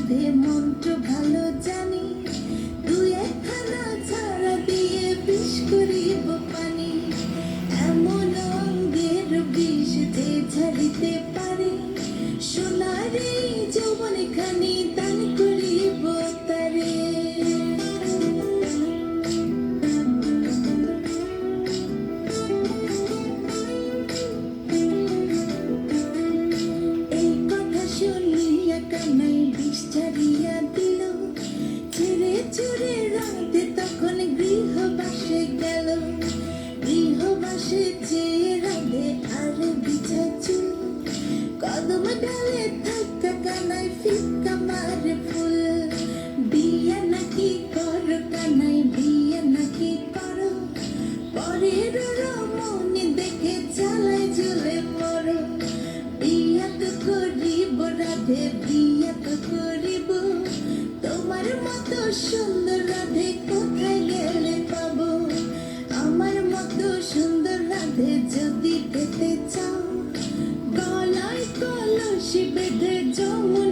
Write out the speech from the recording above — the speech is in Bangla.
রাধে মন্ত্র ভালো জানি, দুই একখানা ছাড়া দিয়ে বিষ করিব পানি। এমন অঙ্গের বিষ যে ঝাড়িতে পারে, সোনারে যৌবন খানি দান করিব তারে। এই কথা শুনিয়া কানাই বিষ ঝাড়িয়া দিল, ছেড়ে চুরে রাতে তখন গৃহবাসে গেল। গৃহবাসে চেয়ে রাধে আর বিছা চুল, কদম ডালে থাকা কানাই ফিক্কা মারে ফুল। বিয়ে নাকি করো কানাই, বিয়ে নাকি করো, পরের রমণী দেখে চালায় জ্বলে মরো। বিয়া তো করিব রাধে, বিয়া তো করিব, তোমার মতো সুন্দর রাধে কোথায় গেলে পাবো। আমার মতো সুন্দর রাধে যদি পেতে চাও, গলায় কলসি বেঁধে যমুনা